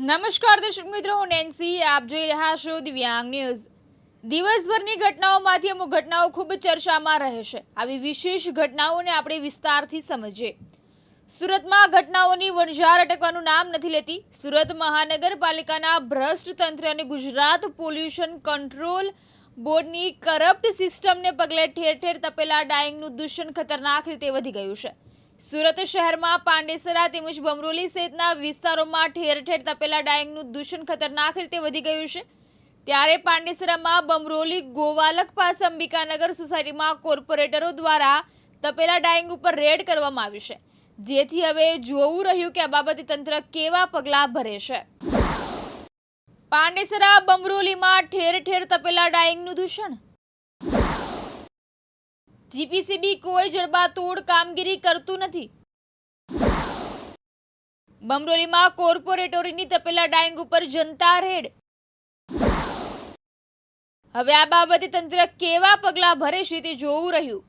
નમસ્કાર દર્શક મિત્રો, હું નેન્સી. આપ જોઈ રહ્યા છો દિવ્યાંગ ન્યૂઝ. દિવસભરની ઘટનાઓમાંથી અમુક ઘટનાઓ ખૂબ ચર્ચામાં રહે છે. આવી વિશેષ ઘટનાઓને આપણે વિસ્તારથી સમજીએ. સુરતમાં ઘટનાઓની વણઝાર અટકવાનું નામ નથી લેતી. સુરત મહાનગરપાલિકાના ભ્રષ્ટ તંત્ર અને ગુજરાત પોલ્યુશન કંટ્રોલ બોર્ડની કરપ્ટ સિસ્ટમને પગલે ઠેર ઠેર તપેલા ડાઈંગનું દૂષણ ખતરનાક રીતે વધી ગયું છે. સુરત શહેરમાં પાંડેસરા તેમજ બમરોલી સહિતના વિસ્તારોમાં ઠેર ઠેર તપેલા ડાઈંગનું દૂષણ ખતરનાક રીતે વધી ગયું છે. ત્યારે પાંડેસરામાં બમરોલી ગોવાલક પાસે અંબિકાનગર સોસાયટીમાં કોર્પોરેટરો દ્વારા તપેલા ડાઈંગ ઉપર રેડ કરવામાં આવી છે. જેથી હવે જોવું રહ્યું કે આ બાબતે તંત્ર કેવા પગલાં ભરે છે. પાંડેસરા બમરોલીમાં ઠેર ઠેર તપેલા ડાઈંગનું દૂષણ. જીપીસીબી કોઈ જડબાતોડ કામગીરી કરતું નથી. બમરોલીમાં કોર્પોરેટરોની તપેલા ડાઈંગ ઉપર જનતા રેડ. હવે આ બાબતે તંત્ર કેવા પગલાં ભરે છે તે જોવું રહ્યું.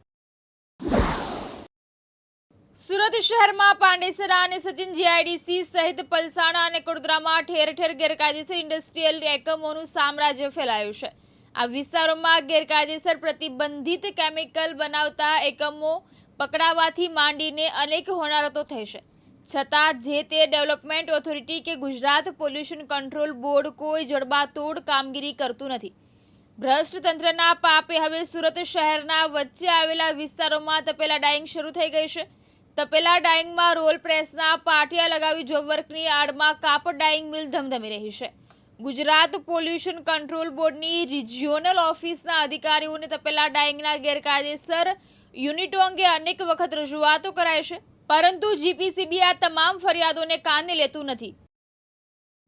સુરત શહેરમાં પાંડેસરા અને સચિન જીઆઈડીસી સહિત પલસાણા અને કડોદરામાં ઠેર ઠેર ગેરકાયદેસર ઇન્ડસ્ટ્રીયલ એકમોનું સામ્રાજ્ય ફેલાયું છે. આ વિસ્તારોમાં ગેરકાયદેસર પ્રતિબંધિત કેમિકલ બનાવતા એકમો પકડાવાથી માંડીને અનેક હોનારતો થઈ છે. છતાં જે તે ડેવલપમેન્ટ ઓથોરિટી કે ગુજરાત પોલ્યુશન કંટ્રોલ બોર્ડ કોઈ જડબાતોડ કામગીરી કરતું નથી. ભ્રષ્ટ તંત્રના પાપે હવે સુરત શહેરના વચ્ચે આવેલા વિસ્તારોમાં તપેલા ડાઈંગ શરૂ થઈ ગઈ છે. તપેલા ડાઈંગમાં રોલ પ્રેસના પાટિયા લગાવી જોબ વર્કની આડમાં કાપડ ડાઈંગ મિલ ધમધમી રહી છે. ગુજરાત પોલ્યુશન કંટ્રોલ બોર્ડની રિજિયોનલ ઓફિસના અધિકારીઓને તપેલા ડાઈંગના ગેરકાયદેસર યુનિટો અંગે અનેક વખત રજૂઆતો કરાય છે, પરંતુ જીપીસીબી આ તમામ ફરિયાદોને કાને લેતું નથી.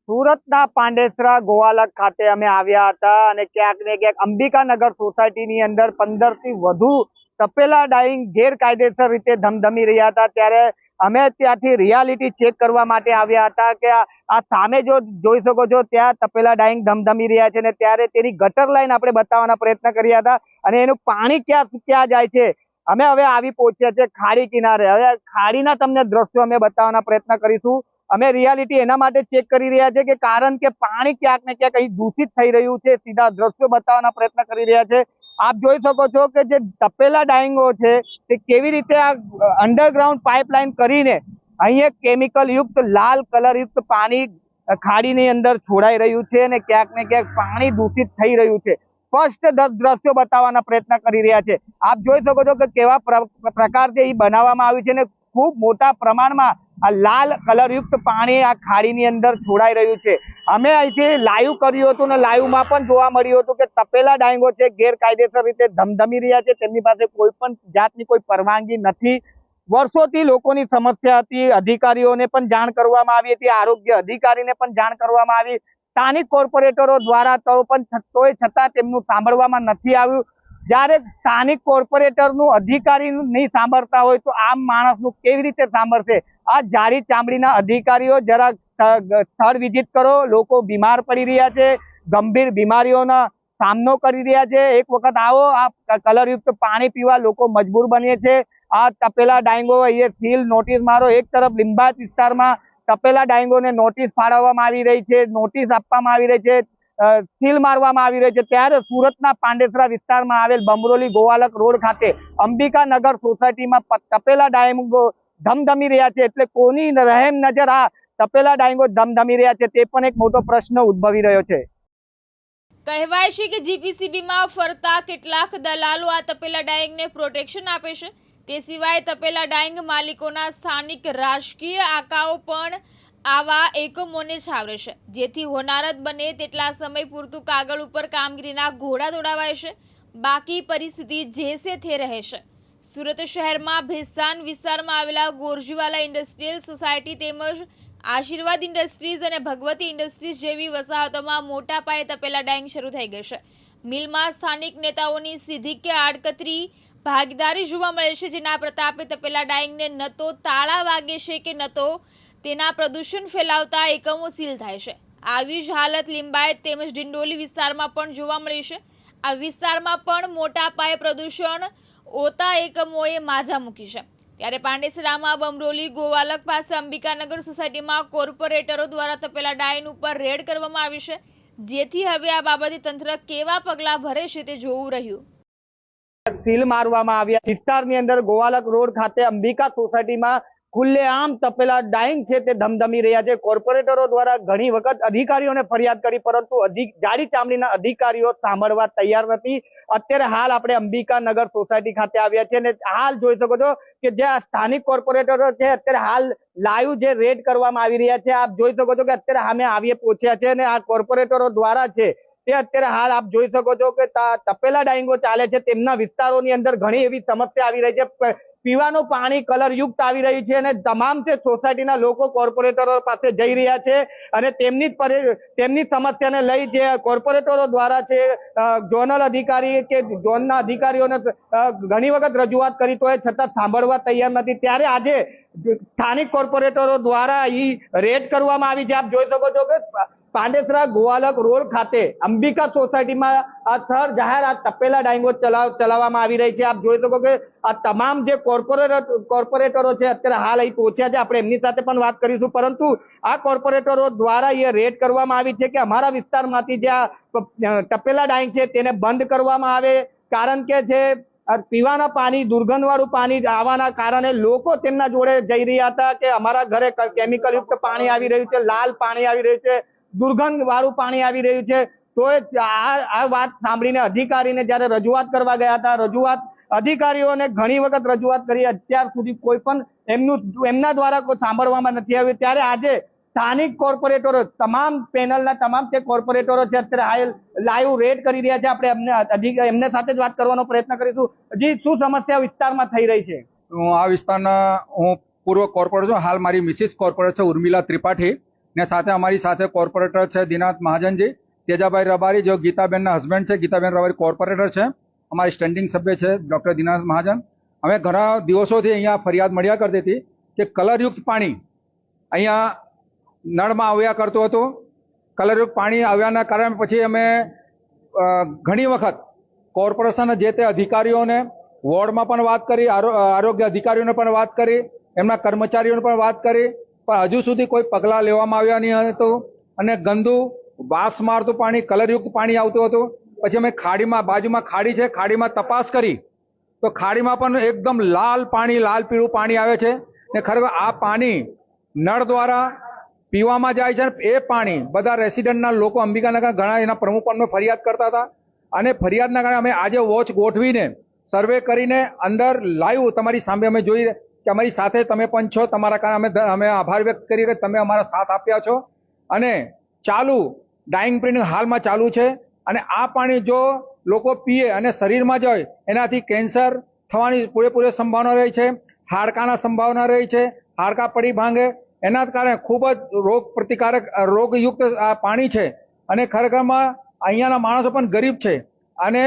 સુરતના પાંડેસરા ગોવાલક ખાતે અમે આવ્યા હતા અને ક્યાંક ને ક્યાંક અંબિકાનગર સોસાયટીની અંદર 15 થી વધુ તપેલા ડાઈંગ ગેરકાયદેસર રીતે ધમધમી રહ્યા હતા. ત્યારે અમે ત્યાંથી રિયાલિટી ચેક કરવા માટે આવ્યા હતા કે આ સામે જો જોઈ શકો છો ત્યાં તપેલા ડાઈંગ ધમધમી રહ્યા છે ને ત્યારે તેની ગટર લાઈન આપણે બતાવવાના પ્રયત્ન કર્યા હતા અને એનું પાણી ક્યાં જાય છે. અમે હવે આવી પહોંચ્યા છે ખાડી કિનારે. હવે ખાડીના તમને દ્રશ્યો અમે બતાવવાના પ્રયત્ન કરીશું. અમે રિયાલિટી એના માટે ચેક કરી રહ્યા છે કે કારણ કે પાણી ક્યાંક ને ક્યાંક અહીં દૂષિત થઈ રહ્યું છે. સીધા દ્રશ્યો બતાવવાના પ્રયત્ન કરી રહ્યા છે. આપ જોઈ શકો છો કે જે તપેલા ડાઈંગો છે તે કેવી રીતે આ અંડરગ્રાઉન્ડ પાઇપલાઇન કરીને અહીંયા કેમિકલ યુક્ત લાલ કલર યુક્ત પાણી ખાડીની અંદર છોડાઈ રહ્યું છે અને ક્યાંક ને ક્યાંક પાણી દૂષિત થઈ રહ્યું છે. સ્પષ્ટ દ્રશ્યો બતાવવાના પ્રયત્ન કરી રહ્યા છે. આપ જોઈ શકો છો કે કેવા પ્રકારથી એ બનાવવામાં આવ્યું છે અને ખૂબ મોટા પ્રમાણમાં આ લાલ કલર યુક્ત પાણી આ ખાડીની અંદર છોડાઈ રહ્યું છે. અમે અહીંથી લાઈવ કર્યું હતું અને લાઈવમાં પણ જોવા મળ્યું હતું કે તપેલા ડાઈંગો છે ગેરકાયદેસર રીતે ધમધમી રહ્યા છે. તેમની પાસે કોઈ પણ જાતની કોઈ પરવાનગી નથી. વર્ષોથી લોકોની સમસ્યા હતી. અધિકારીઓને પણ જાણ કરવામાં આવી હતી, આરોગ્ય અધિકારીને પણ જાણ કરવામાં આવી, સ્થાનિક કોર્પોરેટરો દ્વારા તોય છતાં તેમનું સાંભળવામાં નથી આવ્યું. જ્યારે સ્થાનિક કોર્પોરેટરનું અધિકારી નહીં સાંભળતા હોય તો આમ માણસનું કેવી રીતે સાંભળશે? આ જાડી ચામડીના અધિકારીઓ જરા સ્થળ વિઝિટ કરો. લોકો બીમાર પડી રહ્યા છે, ગંભીર બીમારીઓનો સામનો કરી રહ્યા છે. એક વખત આવો, આ કલરયુક્ત પાણી પીવા લોકો મજબૂર બને છે. આ તપેલા ડાઈંગો અહીંયા સીલ નોટિસ મારો. એક તરફ લિંબાયત વિસ્તારમાં તપેલા ડાઈંગોને નોટિસ ફાળવવામાં આવી રહી છે, નોટિસ આપવામાં આવી રહી છે, સીલ મારવામાં આવી રહી છે. ત્યારે સુરતના પાંડેસરા વિસ્તારમાં આવેલ બમરોલી ગોવાલક રોડ ખાતે અંબિકાનગર સોસાયટીમાં તપેલા ડાઈંગો ધમધમી રહ્યા છે. એટલે કોની રહેમ નજર આ તપેલા ડાઈંગો ધમધમી રહ્યા છે તે પણ એક મોટો પ્રશ્ન ઉદ્ભવી રહ્યો છે. કહેવાય છે કે જીપીસીબીમાં ફરતા કેટલાક દલાલો આ તપેલા ડાઈંગને પ્રોટેક્શન આપે છે. તે સિવાય તપેલા ડાઈંગ માલિકોના સ્થાનિક રાજકીય આકાઓ પણ આવા એકમોને છાવરે છે, જેથી હોનારત બને તેટલા સમય પૂરતું કાગળ ઉપર કામગીરીના ઘોડા દોડાવાય છે. બાકી પરિસ્થિતિ જે તે રહે છે. સુરત શહેરમાં ભેસ્તાન વિસ્તારમાં આવેલા ગોરજીવાલા ઇન્ડસ્ટ્રીયલ સોસાયટી તેમજ આશીર્વાદ ઇન્ડસ્ટ્રીઝ અને ભગવતી ઇન્ડસ્ટ્રીઝ જેવી વસાહતોમાં મોટા પાયે તપેલા ડાઈંગ શરૂ થઈ ગઈ છે. મિલમાં સ્થાનિક નેતાઓની સીધી કે આડકતરી ભાગીદારી જોવા મળે છે, જેના પ્રતાપે તપેલા ડાઈંગને ન તો તાળા વાગે છે કે ન તો તેના પ્રદૂષણ ફેલાવતા એકમો સીલ થાય છે. આવી જ હાલત લિંબાયત તેમજ ડિંડોલી વિસ્તારમાં પણ જોવા મળી છે. આ વિસ્તારમાં પણ મોટા પાયે પ્રદૂષણ ઓતા એકમોએ માજા મૂકી છે. ત્યારે પાંડેસરામાં બમરોલી ગોવાલક પાસે અંબિકાનગર સોસાયટીમાં કોર્પોરેટરો દ્વારા તપેલા ડાઇન ઉપર રેડ કરવામાં આવી છે, જેથી હવે આ બાબતે તંત્ર કેવા પગલાં ભરે છે તે જોવું રહ્યું. સીલ મારવામાં આવ્યા. વિસ્તારની અંદર ગોવાલક રોડ ખાતે અંબિકા સોસાયટીમાં ખુલ્લેઆમ તપેલા ડાઇંગ છે તે ધમધમી રહ્યા છે. કોર્પોરેટરો દ્વારા ઘણી વખત અધિકારીઓને ફરિયાદ કરી, પરંતુ જાડી ચામડીના અધિકારીઓ સાંભળવા તૈયાર નથી. અત્યારે હાલ આપણે અંબિકા નગર સોસાયટી ખાતે આવ્યા છે અને હાલ જોઈ શકો છો કે જે સ્થાનિક કોર્પોરેટરો છે અત્યારે હાલ લાઈવ જે રેડ કરવામાં આવી રહ્યા છે. આપ જોઈ શકો છો કે અત્યારે અમે આવીએ પહોંચ્યા છે અને આ કોર્પોરેટરો દ્વારા છે તે અત્યારે હાલ આપ જોઈ શકો છો કે તપેલા ડાઇંગો ચાલે છે. તેમના વિસ્તારોની અંદર ઘણી એવી સમસ્યા આવી રહી છે. પીવાનું પાણી કલરયુક્ત આવી રહ્યું છે અને તમામ જે સોસાયટીના લોકો કોર્પોરેટરો પાસે જઈ રહ્યા છે અને તેમની સમસ્યાને લઈ જે કોર્પોરેટરો દ્વારા છે ઝોનલ અધિકારી કે ઝોનના અધિકારીઓને ઘણી વખત રજૂઆત કરી તો છતાં સાંભળવા તૈયાર નથી. ત્યારે આજે સ્થાનિક કોર્પોરેટરો દ્વારા અહીં રેડ કરવામાં આવી છે. આપ જોઈ શકો છો કે પાંડેસરા ગોવાલક રોડ ખાતે અંબિકા સોસાયટીમાં આ સર જાહેર આ તપેલા ડાઇંગો ચલાવવામાં આવી રહી છે. આપ જોઈ શકો કે આ તમામ જે કોર્પોરેટરો છે અત્યારે હાલ અહીં પહોંચ્યા છે. આપણે એમની સાથે પણ વાત કરીશું, પરંતુ આ કોર્પોરેટરો દ્વારા એ રેડ કરવામાં આવી છે કે અમારા વિસ્તારમાંથી જે આ તપેલા ડાઇંગ છે તેને બંધ કરવામાં આવે, કારણ કે જે પીવાના પાણી દુર્ગંધવાળું પાણી આવવાના કારણે લોકો તેમના જોડે જઈ રહ્યા હતા કે અમારા ઘરે કેમિકલ યુક્ત પાણી આવી રહ્યું છે, લાલ પાણી આવી રહ્યું છે, દુર્ગંધ વાળું પાણી આવી રહ્યું છે. તો આ વાત સાંભળીને અધિકારીને જયારે રજૂઆત કરવા ગયા હતા, અધિકારીઓને ઘણી વખત રજૂઆત કરી, અત્યાર સુધી કોઈ પણ એમના દ્વારા કોઈ સાંભળવામાં નથી આવ્યું. ત્યારે આજે સ્થાનિક કોર્પોરેટરો તમામ પેનલના તમામ જે કોર્પોરેટરો છે અત્યારે લાઈવ રેડ કરી રહ્યા છે. આપણે એમને સાથે જ વાત કરવાનો પ્રયત્ન કરીશું. હજી શું સમસ્યા વિસ્તારમાં થઈ રહી છે? આ વિસ્તારના હું પૂર્વ કોર્પોરેટર છું. હાલ મારી મિસિસ કોર્પોરેટર છે ઉર્મિલા ત્રિપાઠી ને સાથે અમારી સાથે કોર્પોરેટર છે દિનાથ મહાજનજી, તેજાભાઈ રબારી જો ગીતાબેનના હસબન્ડ છે, ગીતાબેન રબારી કોર્પોરેટર છે, અમારી સ્ટેન્ડિંગ સભ્ય છે ડૉક્ટર દિનાથ મહાજન. અમે ઘણા દિવસોથી અહીંયા ફરિયાદ મળ્યા કરતી હતી કે કલરયુક્ત પાણી અહીંયા નળમાં આવ્યા કરતું હતું. કલરયુક્ત પાણી આવ્યાના કારણે પછી અમે ઘણી વખત કોર્પોરેશનના જે તે અધિકારીઓને વોર્ડમાં પણ વાત કરી, આરોગ્ય અધિકારીઓને પણ વાત કરી, એમના કર્મચારીઓને પણ વાત કરી, પણ હજુ સુધી કોઈ પગલાં લેવામાં આવ્યા નહીં હતું અને ગંદુ વાસ મારતું પાણી, કલરયુક્ત પાણી આવતું હતું. પછી અમે ખાડીમાં, બાજુમાં ખાડી છે, ખાડીમાં તપાસ કરી તો ખાડીમાં પણ એકદમ લાલ પાણી, લાલ પીળું પાણી આવે છે ને ખરેખર આ પાણી નળ દ્વારા પીવામાં જાય છે. એ પાણી બધા રેસિડન્ટના લોકો અંબિકાનગર ઘણા એના પ્રમુખ પણ ફરિયાદ કરતા હતા અને ફરિયાદના કારણે અમે આજે વોચ ગોઠવીને સર્વે કરીને અંદર લાઈવ તમારી સામે અમે જોઈ કે અમારી સાથે તમે પણ છો. તમારા કારણે અમે આભાર વ્યક્ત કરીએ કે તમે અમારા સાથ આપ્યા છો. અને ચાલુ ડાઇંગ પ્રિન્ટિંગ હાલમાં ચાલુ છે અને આ પાણી જો લોકો પીએ અને શરીરમાં જાય એનાથી કેન્સર થવાની પૂરેપૂરી સંભાવના રહી છે, હાડકાના સંભાવના રહી છે, હાડકા પડી ભાંગે. એના કારણે ખૂબ જ રોગ પ્રતિકારક રોગયુક્ત આ પાણી છે અને ખરેખરમાં અહીંયાના માણસો પણ ગરીબ છે અને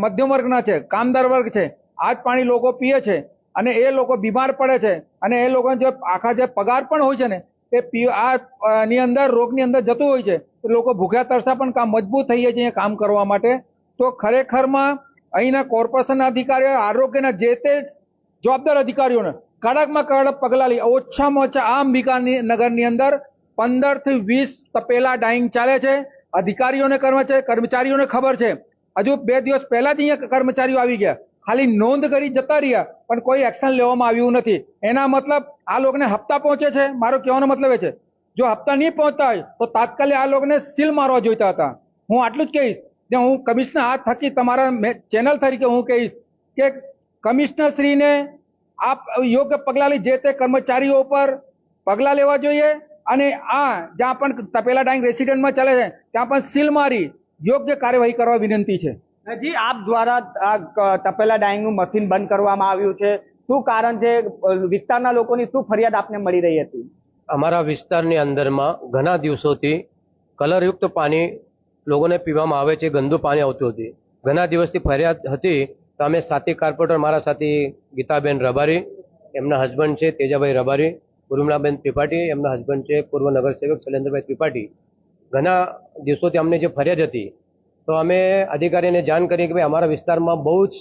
મધ્યમ વર્ગના છે, કામદાર વર્ગ છે. આ જ પાણી લોકો પીએ છે અને એ લોકો બીમાર પડે છે અને એ લોકોને જે આખા જે પગાર પણ હોય છે ને એ ની અંદર રોગની અંદર જતું હોય છે. તો લોકો ભૂખ્યા તરસા પણ કામ મજબૂત થઈ જાય છે અહીંયા કામ કરવા માટે. તો ખરેખરમાં અહીંના કોર્પોરેશનના અધિકારીઓ, આરોગ્યના જે તે જવાબદાર અધિકારીઓને કડકમાં કડક પગલાં લઈ ઓછામાં ઓછા આ અંબિકા નગરની અંદર 15 થી 20 તપેલા ડાઇંગ ચાલે છે. અધિકારીઓને કર્મચારીઓને ખબર છે. હજુ 2 દિવસ પહેલા જ અહીંયા કર્મચારીઓ આવી ગયા, ખાલી નોંધ કરી જતા રહ્યા, પણ કોઈ એક્શન લેવામાં આવ્યું નથી. એના મતલબ આ લોકોને હપ્તા પહોંચે છે. મારો કહેવાનો મતલબ એ છે જો હપ્તા નહીં પહોંચતા હોય તો તાત્કાલિક આ લોકોને સીલ મારવા જોઈતા હતા. હું આટલું જ કહીશ. હું કમિશનર આ થકી તમારા ચેનલ તરીકે હું કહીશ કે કમિશનર શ્રીને આપ યોગ્ય પગલાં લઈ જે તે કર્મચારીઓ પર પગલાં લેવા જોઈએ અને આ જ્યાં પણ તપેલા ડાઇંગ રેસિડેન્ટમાં ચાલે છે ત્યાં પણ સીલ મારી યોગ્ય કાર્યવાહી કરવા વિનંતી છે. જી, આપ દ્વારા આ તપેલા ડાઇંગનું મશીન બંધ કરવામાં આવ્યું છે, શું કારણ છે? વિસ્તારના લોકોની શું ફરિયાદ આપને મળી રહી હતી? અમારા વિસ્તારની અંદરમાં ઘણા દિવસોથી કલરયુક્ત પાણી લોકોને પીવામાં આવે છે, ગંદુ પાણી આવતું હતું. ઘણા દિવસથી ફરિયાદ હતી તો અમે સાથી કોર્પોરેટર, મારા સાથી ગીતાબેન રબારી, એમના હસબન્ડ છે તેજાભાઈ રબારી, ઉર્મિલાબેન ત્રિપાઠી, એમના હસબન્ડ છે પૂર્વ નગરસેવક શૈલેન્દ્રભાઈ ત્રિપાઠી. ઘણા દિવસોથી અમને જે ફરિયાદ હતી તો અમે અધિકારીને જાણ કરી કે ભાઈ અમારા વિસ્તારમાં બહુ જ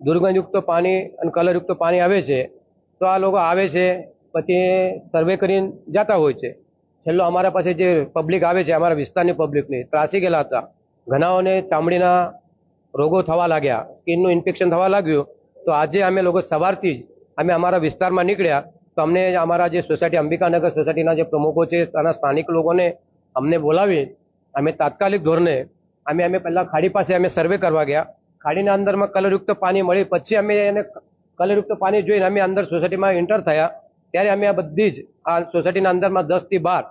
દુર્ગંધયુક્ત પાણી અને કલરયુક્ત પાણી આવે છે, તો આ લોકો આવે છે પછી સર્વે કરીને જતા હોય છે. છેલ્લો અમારા પાસે જે પબ્લિક આવે છે, અમારા વિસ્તારની પબ્લિકની ત્રાસી ગયેલા હતા. ઘણાઓને ચામડીના રોગો થવા લાગ્યા, સ્કિનનું ઇન્ફેક્શન થવા લાગ્યું. તો આજે અમે લોકો સવારથી જ અમે અમારા વિસ્તારમાં નીકળ્યા, તો અમને અમારા જે સોસાયટી અંબિકાનગર સોસાયટીના જે પ્રમુખો છે ત્યાંના સ્થાનિક લોકોને અમને બોલાવી અમે તાત્કાલિક ધોરણે અમે પહેલાં ખાડી પાસે અમે સર્વે કરવા ગયા. ખાડીના અંદરમાં કલરયુક્ત પાણી મળી પછી અમે એને કલરયુક્ત પાણી જોઈને અમે અંદર સોસાયટીમાં એન્ટર થયા. ત્યારે અમે આ બધી જ આ સોસાયટીના અંદરમાં 10 થી 12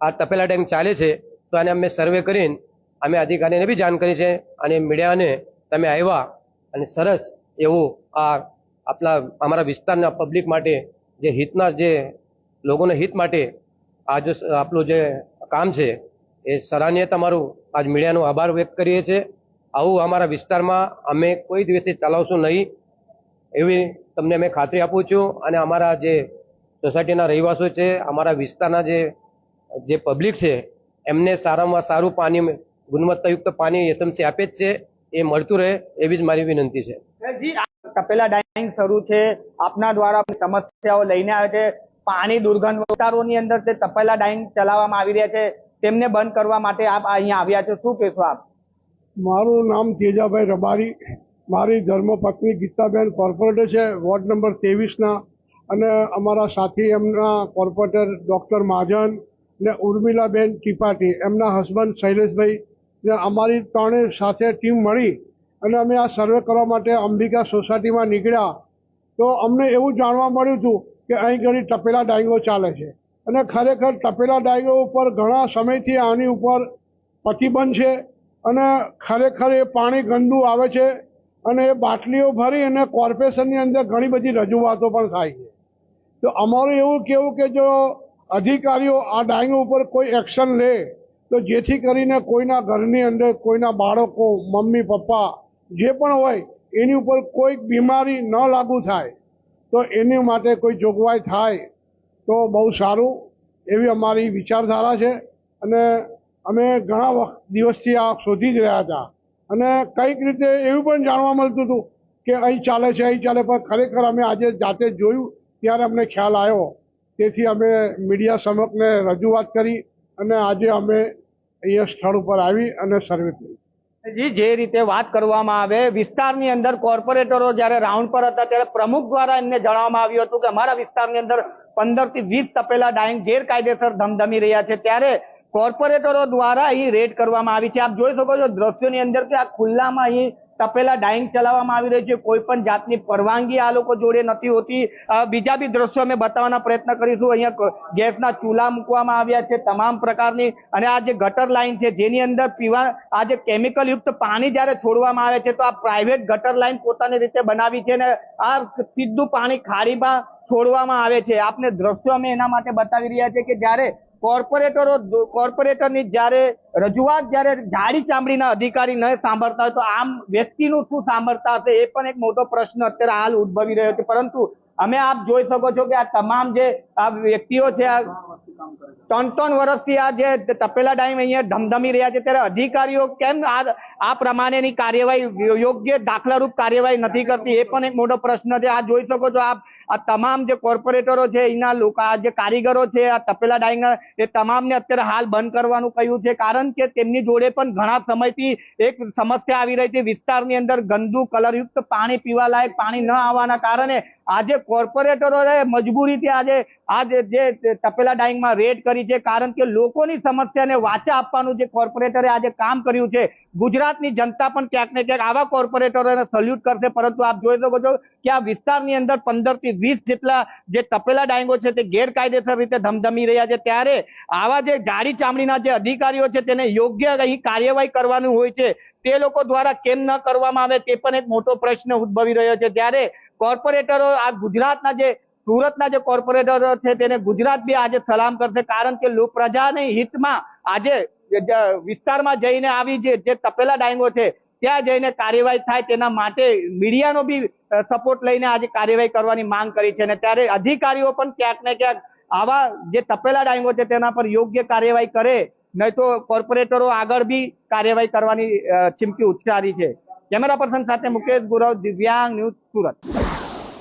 આ તપેલા ટેન્ક ચાલે છે. તો આને અમે સર્વે કરીને અમે અધિકારીને બી જાણ કરી છે અને મીડિયાને તમે આવ્યા અને સરસ એવું આ આપણા અમારા વિસ્તારના પબ્લિક માટે જે હિતના જે લોકોના હિત માટે આ જો આપણું જે કામ છે એ સરાહનીય તમારું આજ મીડિયાનો આભાર વ્યક્ત કરીએ છીએ. આવું અમારા વિસ્તારમાં અમે કોઈ દિવસે ચલાવશું નહીં એવી તમને અમે ખાતરી આપું છું. અને અમારા જે સોસાયટીના રહેવાસીઓ છે, અમારા વિસ્તારના જે પબ્લિક છે એમને સારામાં સારું પાણી, ગુણવત્તાયુક્ત પાણી એસએમસી આપે જ છે, એ મળતું રહે એવી જ મારી વિનંતી છે. તપેલા ડાઇંગ શરૂ છે, આપના દ્વારા સમસ્યાઓ લઈને આવે છે. પાણી દુર્ગંધ વિસ્તારોની અંદર જે તપેલા ડાઇંગ ચલાવવામાં આવી રહ્યા છે તેમને બંધ કરવા માટે આપ અહીંયા આવ્યા છો, શું કહેશો આપ? મારું નામ તેજાભાઈ રબારી, મારી ધર્મપત્ની ગીતાબેન કોર્પોરેટર છે વોર્ડ નંબર 23ના, અને અમારા સાથી એમના કોર્પોરેટર ડૉક્ટર મહાજન ને ઉર્મિલાબેન ત્રિપાઠી, એમના હસબન્ડ શૈલેષભાઈ ને અમારી ત્રણેય સાથે ટીમ મળી અને અમે આ સર્વે કરવા માટે અંબિકા સોસાયટીમાં નીકળ્યા. તો અમને એવું જાણવા મળ્યું હતું કે અહીં ઘણી તપેલા ડાઇંગો ચાલે છે અને ખરેખર તપેલા ડાઇંગો ઉપર ઘણા સમયથી આની ઉપર પ્રતિબંધ છે અને ખરેખર એ પાણી ગંદુ આવે છે અને એ બાટલીઓ ભરી અને કોર્પોરેશનની અંદર ઘણી બધી રજૂઆતો પણ થાય છે. તો અમારું એવું કહેવું કે જો અધિકારીઓ આ ડાઇંગ ઉપર કોઈ એક્શન લે તો જેથી કરીને કોઈના ઘરની અંદર કોઈના બાળકો, મમ્મી પપ્પા જે પણ હોય એની ઉપર કોઈ બીમારી ન લાગુ થાય, તો એની માટે કોઈ જોગવાઈ થાય તો બહુ સારું એવી અમારી વિચારધારા છે. અને અમે ઘણા દિવસથી આ શોધી જ રહ્યા હતા અને કંઈક રીતે એવું પણ જાણવા મળતું હતું કે અહીં ચાલે છે, અહીં ચાલે, પણ ખરેખર અમે આજે જાતે જોયું ત્યારે અમને ખ્યાલ આવ્યો. તેથી અમે મીડિયા સમક્ષને રજૂઆત કરી અને આજે અમે અહીંયા સ્થળ ઉપર આવી અને સર્વે કરી. જે રીતે વાત કરવામાં આવે, વિસ્તારની અંદર કોર્પોરેટરો જ્યારે રાઉન્ડ પર હતા ત્યારે પ્રમુખ દ્વારા એમને જણાવવામાં આવ્યું હતું કે અમારા વિસ્તારની અંદર 15 થી 20 તપેલા ડાઇંગ ગેરકાયદેસર ધમધમી રહ્યા છે, ત્યારે કોર્પોરેટરો દ્વારા અહીં રેડ કરવામાં આવી છે. આપ જોઈ શકો છો દ્રશ્યોની અંદર કે આ ખુલ્લામાં અહીં તપેલા ડાઇંગ ચલાવવામાં આવી રહી છે, કોઈ પણ જાતની પરવાનગી આ લોકો જોડે નથી હોતી. બીજા બી દ્રશ્યો અમે બતાવવાના પ્રયત્ન કરીશું. અહીંયા ગેસના ચૂલા મૂકવામાં આવ્યા છે તમામ પ્રકારની, અને આ જે ગટર લાઈન છે જેની અંદર પીવા આ જે કેમિકલ યુક્ત પાણી જ્યારે છોડવામાં આવે છે તો આ પ્રાઇવેટ ગટર લાઈન પોતાની રીતે બનાવી છે ને આ સીધું પાણી ખાડીમાં છોડવામાં આવે છે. આપને દ્રશ્યો અમે એના માટે બતાવી રહ્યા છે કે જ્યારે કોર્પોરેટરની જ્યારે રજૂઆત જ્યારે જાડી ચામડીના અધિકારી ન સાંભળતા હોય તો આમ વ્યક્તિનું શું સાંભળતા હશે એ પણ એક મોટો પ્રશ્ન અત્યારે હાલ ઉદ્ભવી રહ્યો છે. પરંતુ અમે આપ જોઈ શકો છો કે આ તમામ જે આ વ્યક્તિઓ છે, આ 3 વર્ષથી આ જે તપેલા ડાઇંગ અહીંયા ધમધમી રહ્યા છે, ત્યારે અધિકારીઓ કેમ આ પ્રમાણેની કાર્યવાહી, યોગ્ય દાખલારૂપ કાર્યવાહી નથી કરતી એ પણ એક મોટો પ્રશ્ન છે. આ જોઈ શકો છો આપ, આ તમામ જે કોર્પોરેટરો છે, અહીંના લોકો, આ જે કારીગરો છે, આ તપેલા ડાઇંગ એ તમામને અત્યારે હાલ બંધ કરવાનું કહ્યું છે, કારણ કે તેમની જોડે પણ ઘણા સમયથી એક સમસ્યા આવી રહી છે. વિસ્તારની અંદર ગંદુ કલરયુક્ત પાણી, પીવા લાયક પાણી ન આવવાના કારણે આજે કોર્પોરેટરોએ મજબૂરીથી આજે જે તપેલા ડાઇંગમાં રેડ કરી છે, કારણ કે લોકોની સમસ્યાને વાચા આપવાનું જે કોર્પોરેટરે આજે કામ કર્યું છે, ગુજરાતની જનતા પણ ક્યાંક ને ક્યાંક આવા કોર્પોરેટરોને સલ્યુટ કરશે. પરંતુ આપ જોઈ શકો છો કે આ વિસ્તારની અંદર 15 થી 20 જેટલા જે તપેલા ડાઇંગો છે તે ગેરકાયદેસર રીતે ધમધમી રહ્યા છે, ત્યારે આવા જે જાડી ચામડીના જે અધિકારીઓ છે તેને યોગ્ય અહીં કાર્યવાહી કરવાનું હોય છે, તે લોકો દ્વારા કેમ ન કરવામાં આવે તે પણ એક મોટો પ્રશ્ન ઉદ્ભવી રહ્યો છે. ત્યારે કોર્પોરેટરો આ ગુજરાતના જે સુરતના જે કોર્પોરેટરો છે તેને ગુજરાત બી આજે સલામ કરશે, કારણ કે પ્રજાના હિતમાં આજે વિસ્તારમાં જઈને આવી જે તપેલા ડાઇંગો છે ત્યાં જઈને કાર્યવાહી થાય તેના માટે મીડિયાનો બી સપોર્ટ લઈને આજે કાર્યવાહી કરવાની માંગ કરી છે. અને ત્યારે અધિકારીઓ પણ ક્યાંક ને ક્યાંક આવા જે તપેલા ડાઇંગો છે તેના પર યોગ્ય કાર્યવાહી કરે, નહીં તો કોર્પોરેટરો આગળ બી કાર્યવાહી કરવાની ચીમકી ઉચ્ચારી છે. કેમેરા પર્સન સાથે મુકેશ ગુરવ, દિવ્યાંગ ન્યૂઝ, સુરત.